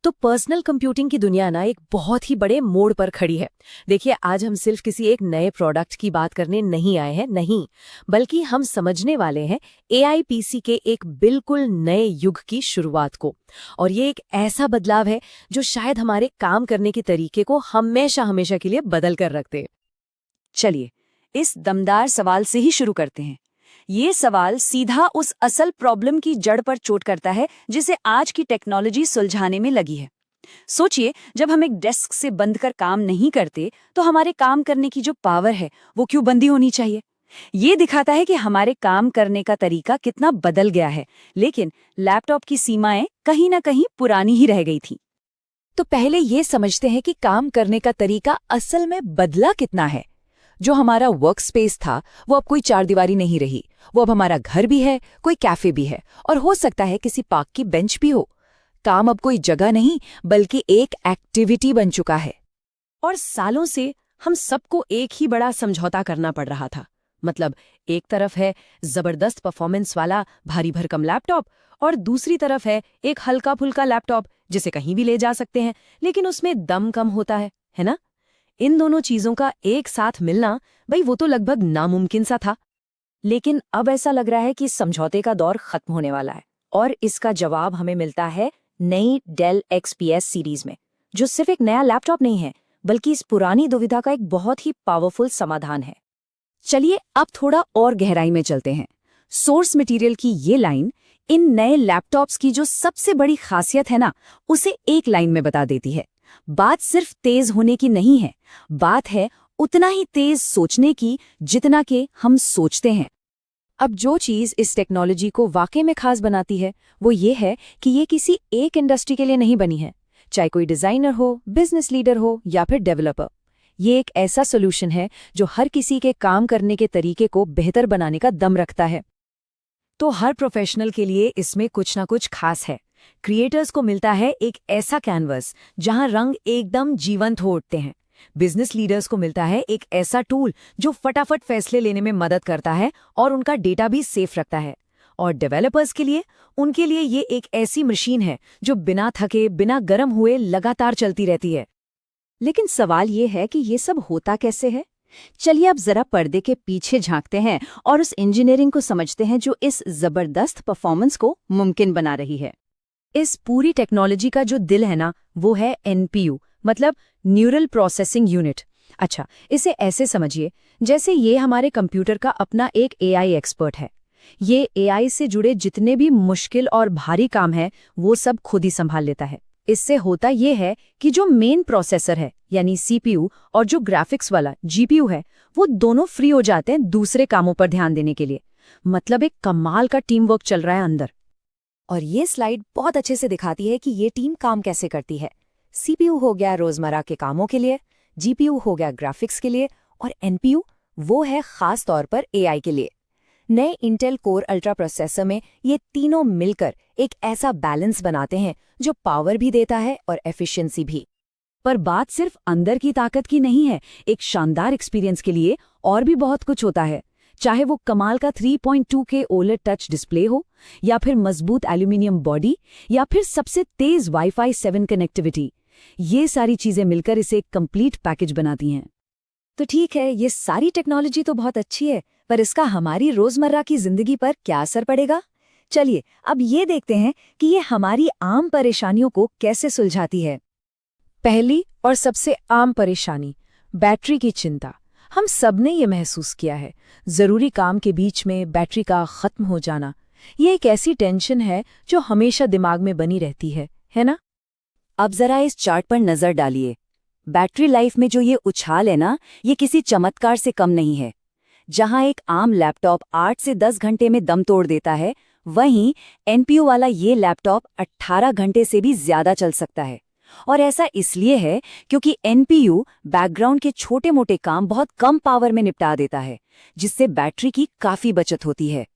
तो personal computing की दुनिया ना एक बहुत ही बड़े मोड़ पर खड़ी है। देखिए, आज हम सिर्फ किसी एक नए प्रोडक्ट की बात करने नहीं आए हैं, नहीं, बल्कि हम समझने वाले हैं एआई पीसी के एक बिल्कुल नए युग की शुरुआत को। और ये एक ऐसा बदलाव है जो शायद हमारे काम करने के तरीके को हमेशा हमेशा के लिए बदल कर रख दे। चलिए, इस दमदार सवाल से ही शुरू करते हैं। ये सवाल सीधा उस असल प्रॉब्लम की जड़ पर चोट करता है जिसे आज की टेक्नोलॉजी सुलझाने में लगी है। सोचिए, जब हम एक डेस्क से बंद कर काम नहीं करते तो हमारे काम करने की जो पावर है वो क्यों बंदी होनी चाहिए? ये दिखाता है कि हमारे काम करने का तरीका कितना बदल गया है, लेकिन लैपटॉप की सीमाएं कहीं ना कहीं पुरानी ही रह गई थी। तो पहले ये समझते हैं कि काम करने का तरीका असल में बदला कितना है। जो हमारा वर्क स्पेस था वो अब कोई चारदीवारी नहीं रही, वो अब हमारा घर भी है, कोई कैफे भी है, और हो सकता है किसी पार्क की बेंच भी हो। काम अब कोई जगह नहीं बल्कि एक एक्टिविटी बन चुका है। और सालों से हम सबको एक ही बड़ा समझौता करना पड़ रहा था। मतलब, एक तरफ है जबरदस्त परफॉर्मेंस वाला भारी भरकम लैपटॉप, और दूसरी तरफ है एक हल्का फुल्का लैपटॉप जिसे कहीं भी ले जा सकते हैं, लेकिन उसमें दम कम होता है ना? इन दोनों चीजों का एक साथ मिलना, भाई वो तो लगभग नामुमकिन सा था। लेकिन अब ऐसा लग रहा है कि समझौते का दौर खत्म होने वाला है, और इसका जवाब हमें मिलता है नई डेल XPS सीरीज में, जो सिर्फ एक नया लैपटॉप नहीं है बल्कि इस पुरानी दुविधा का एक बहुत ही पावरफुल समाधान है। चलिए, अब थोड़ा और गहराई में चलते हैं। सोर्स मटेरियल की ये लाइन इन नए लैपटॉप्स की जो सबसे बड़ी खासियत है ना, उसे एक लाइन में बता देती है। बात सिर्फ तेज होने की नहीं है, बात है उतना ही तेज सोचने की जितना कि हम सोचते हैं। अब जो चीज इस टेक्नोलॉजी को वाकई में खास बनाती है वो ये है कि ये किसी एक इंडस्ट्री के लिए नहीं बनी है, चाहे कोई डिजाइनर हो, बिजनेस लीडर हो या फिर डेवलपर। ये एक ऐसा सोल्यूशन है जो हर किसी के काम करने के तरीके को बेहतर बनाने का दम रखता है। तो हर प्रोफेशनल के लिए इसमें कुछ ना कुछ खास है। क्रिएटर्स को मिलता है एक ऐसा कैनवस जहां रंग एकदम जीवंत हो उठते हैं। बिजनेस लीडर्स को मिलता है एक ऐसा टूल जो फटाफट फैसले लेने में मदद करता है और उनका डेटा भी सेफ रखता है। और डेवलपर्स के लिए, उनके लिए ये एक ऐसी मशीन है जो बिना थके, बिना गर्म हुए लगातार चलती रहती है। लेकिन सवाल ये है कि ये सब होता कैसे है? चलिए अब जरा पर्दे के पीछे झांकते हैं और उस इंजीनियरिंग को समझते हैं जो इस जबरदस्त परफॉर्मेंस को मुमकिन बना रही है। इस पूरी टेक्नोलॉजी का जो दिल है ना, वो है NPU, मतलब न्यूरल प्रोसेसिंग यूनिट। अच्छा, इसे ऐसे समझिए जैसे ये हमारे कंप्यूटर का अपना एक AI एक्सपर्ट है। ये AI से जुड़े जितने भी मुश्किल और भारी काम है वो सब खुद ही संभाल लेता है। इससे होता ये है कि जो मेन प्रोसेसर है यानी CPU और जो ग्राफिक्स वाला GPU है, वो दोनों फ्री हो जाते हैं दूसरे कामों पर ध्यान देने के लिए। मतलब एक कमाल का टीम वर्क चल रहा है अंदर। और ये स्लाइड बहुत अच्छे से दिखाती है कि ये टीम काम कैसे करती है। CPU हो गया रोजमर्रा के कामों के लिए, GPU हो गया ग्राफिक्स के लिए, और NPU वो है खास तौर पर AI के लिए। नए इंटेल कोर अल्ट्रा प्रोसेसर में ये तीनों मिलकर एक ऐसा बैलेंस बनाते हैं जो पावर भी देता है और एफिशिएंसी भी। पर बात सिर्फ अंदर की ताकत की नहीं है, एक शानदार एक्सपीरियंस के लिए और भी बहुत कुछ होता है। चाहे वो कमाल का 3.2K OLED टच डिस्प्ले हो, या फिर मजबूत एल्यूमिनियम बॉडी, या फिर सबसे तेज Wi-Fi 7 कनेक्टिविटी, ये सारी चीजें मिलकर इसे एक कंप्लीट पैकेज बनाती हैं। तो ठीक है, ये सारी टेक्नोलॉजी तो बहुत अच्छी है, पर इसका हमारी रोजमर्रा की जिंदगी पर क्या असर पड़ेगा? चलिए अब ये देखते हैं कि ये हमारी आम परेशानियों को कैसे सुलझाती है। पहली और सबसे आम परेशानी, बैटरी की चिंता। हम सबने ये महसूस किया है, जरूरी काम के बीच में बैटरी का खत्म हो जाना। ये एक ऐसी टेंशन है जो हमेशा दिमाग में बनी रहती है ना? अब जरा इस चार्ट पर नजर डालिए। बैटरी लाइफ में जो ये उछाल है ना, ये किसी चमत्कार से कम नहीं है। जहां एक आम लैपटॉप 8 से 10 घंटे में दम तोड़ देता है, वहीं NPU वाला ये लैपटॉप 18 घंटे से भी ज्यादा चल सकता है। और ऐसा इसलिए है क्योंकि NPU बैकग्राउंड के छोटे मोटे काम बहुत कम पावर में निपटा देता है, जिससे बैटरी की काफी बचत होती है।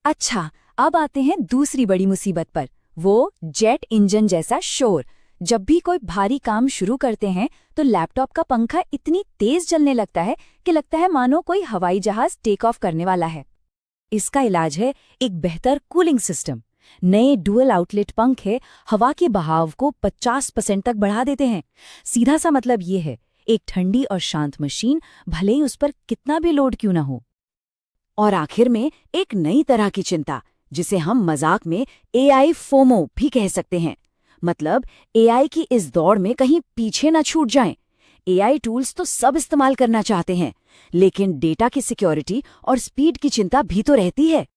अच्छा, अब आते हैं दूसरी बड़ी मुसीबत पर, वो जेट इंजन जैसा शोर। जब भी कोई भारी काम शुरू करते हैं तो लैपटॉप का पंखा इतनी तेज चलने लगता है कि लगता है मानो कोई हवाई जहाज टेक ऑफ करने वाला है। इसका इलाज है एक बेहतर कूलिंग सिस्टम। नए डुअल आउटलेट पंखे हवा के बहाव को 50% तक बढ़ा देते हैं। सीधा सा मतलब ये है, एक ठंडी और शांत मशीन भले ही उस पर कितना भी लोड क्यों ना हो। और आखिर में एक नई तरह की चिंता, जिसे हम मजाक में एआई फोमो भी कह सकते हैं। मतलब एआई की इस दौड़ में कहीं पीछे ना छूट जाएं। एआई टूल्स तो सब इस्तेमाल करना चाहते हैं, लेकिन डेटा की सिक्योरिटी और स्पीड की चिंता भी तो रहती है।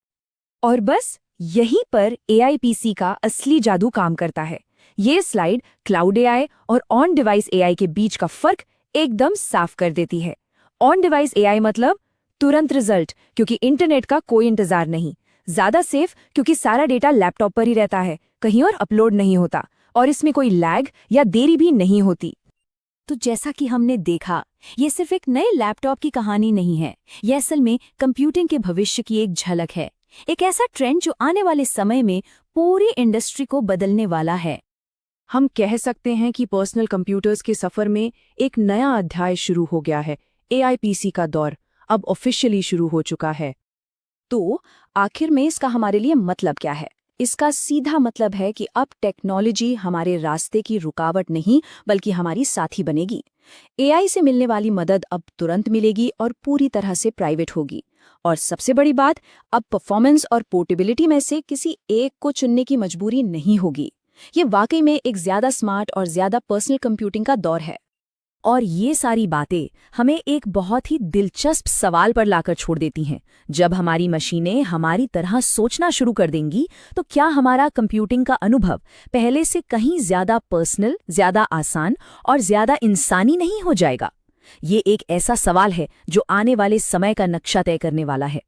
और बस यहीं पर एआई पीसी का असली जादू काम करता है। ये स्लाइड क्लाउड एआई और ऑन डिवाइस एआई के बीच का फर्क एकदम साफ कर देती है। ऑन डिवाइस एआई मतलब तुरंत रिजल्ट, क्योंकि इंटरनेट का कोई इंतजार नहीं। ज्यादा सेफ, क्योंकि सारा डेटा लैपटॉप पर ही रहता है, कहीं और अपलोड नहीं होता, और इसमें कोई लैग या देरी भी नहीं होती। तो जैसा कि हमने देखा, ये सिर्फ एक नए लैपटॉप की कहानी नहीं है, ये असल में कंप्यूटिंग के भविष्य की एक झलक है। एक ऐसा ट्रेंड जो आने वाले समय में पूरी इंडस्ट्री को बदलने वाला है। हम कह सकते हैं कि पर्सनल कंप्यूटर्स के सफर में एक नया अध्याय शुरू हो गया है। एआई पीसी का दौर अब ऑफिशियली शुरू हो चुका है। तो आखिर में इसका हमारे लिए मतलब क्या है? इसका सीधा मतलब है कि अब टेक्नोलॉजी हमारे रास्ते की रुकावट नहीं, बल्कि हमारी साथी बनेगी। एआई से मिलने वाली मदद अब तुरंत मिलेगी और पूरी तरह से प्राइवेट होगी। और सबसे बड़ी बात, अब परफॉर्मेंस और पोर्टेबिलिटी में से किसी एक को चुनने की मजबूरी नहीं होगी। ये वाकई में एक ज्यादा स्मार्ट और ज्यादा पर्सनल कंप्यूटिंग का दौर है। और ये सारी बातें हमें एक बहुत ही दिलचस्प सवाल पर लाकर छोड़ देती हैं। जब हमारी मशीनें हमारी तरह सोचना शुरू कर देंगी, तो क्या हमारा कंप्यूटिंग का अनुभव पहले से कहीं ज्यादा पर्सनल, ज्यादा आसान और ज्यादा इंसानी नहीं हो जाएगा? ये एक ऐसा सवाल है जो आने वाले समय का नक्शा तय करने वाला है।